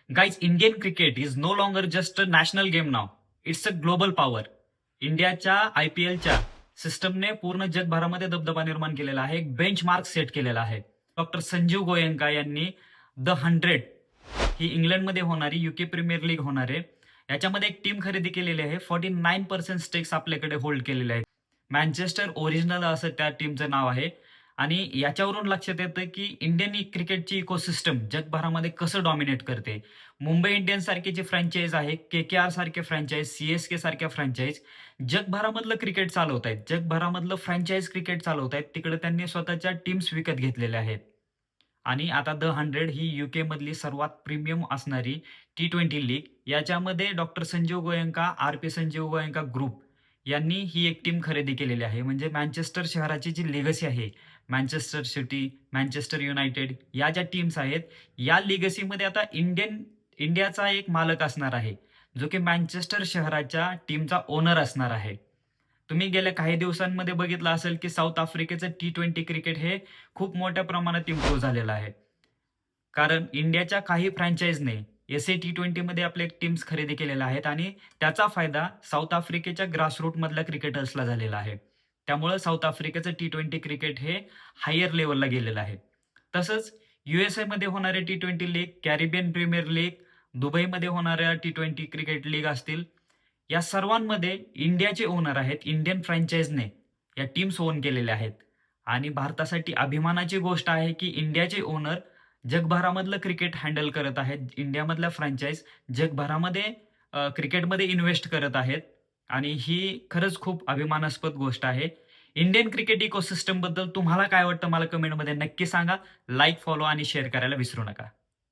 Guys, Indian cricket is no longer just a national game now. It's a global power. इंडियाच्या IPLच्या सिस्टमने पूर्ण जगभरामध्ये दबदबा निर्माण केलेला आहे, एक बेंचमार्क सेट केलेला आहे. डॉक्टर संजीव गोयंका यांनी द 100 ही इंग्लंडमध्ये होणारी UK प्रीमियर लीग होणार आहे, याच्यामध्ये एक टीम खरेदी केलेली आहे. 49% स्टेक्स आपल्याकडे होल्ड केलेले आहेत. मँचेस्टर ओरिजिनल असं त्या टीमचं नाव आहे. आणि याच्यावरून लक्षात येतं की इंडियन क्रिकेटची इकोसिस्टम जगभरामध्ये कसं डॉमिनेट करते. मुंबई इंडियन्स सारखी जी फ्रँचाईज आहे, KKR सारखे फ्रँचाईज, CSK सारख्या फ्रँचाईज जगभरामधलं क्रिकेट चालवत आहेत, जगभरामधलं फ्रँचाईज क्रिकेट चालवत आहेत. तिकडे त्यांनी स्वतःच्या टीम्स विकत घेतलेल्या आहेत. आणि आता द 100 ही UK मधली सर्वात प्रीमियम असणारी T20 लीग, याच्यामध्ये doctor Sanjeev Goenka, RP Sanjeev Goenka group यांनी ही एक टीम खरेदी केलेली आहे. म्हणजे मँचेस्टर शहराची जी लेगसी आहे, मँचेस्टर सिटी, मँचेस्टर युनायटेड या ज्या टीम्स आहेत, या लिगसीमध्ये आता इंडियाचा एक मालक असणार आहे, जो की मँचेस्टर शहराच्या टीमचा ओनर असणार आहे. तुम्ही गेल्या काही दिवसांमध्ये बघितलं असेल की साऊथ आफ्रिकेचं T20 क्रिकेट हे खूप मोठ्या प्रमाणात इम्प्रूव्ह झालेलं आहे. कारण इंडियाच्या काही फ्रँचाईजने SA T20 मध्ये आपले टीम्स खरेदी केलेल्या आहेत आणि त्याचा फायदा साऊथ आफ्रिकेच्या ग्रासरूट मधल्या क्रिकेटर्सला झालेला आहे. त्यामुळे साऊथ आफ्रिकेचं T20 क्रिकेट हे हायर लेवलला गेलेलं आहे. तसंच USA मध्ये होणारे T20 league, Caribbean premier league, दुबईमध्ये होणाऱ्या T20 क्रिकेट लीग असतील, या सर्वांमध्ये इंडियाचे ओनर आहेत. इंडियन फ्रँचाईजने या टीम्स ओन केलेल्या आहेत. आणि भारतासाठी अभिमानाची गोष्ट आहे की इंडियाचे ओनर जगभरामधलं क्रिकेट हँडल करत आहेत. इंडियामधल्या फ्रँचाईज जगभरामध्ये क्रिकेटमध्ये इन्व्हेस्ट करत आहेत. आणि ही खरंच खूप अभिमानास्पद गोष्ट आहे. इंडियन क्रिकेट इकोसिस्टम बद्दल तुम्हाला काय वाटतं मला कमेंटमध्ये नक्की सांगा. लाईक, फॉलो आणि शेअर करायला विसरू नका.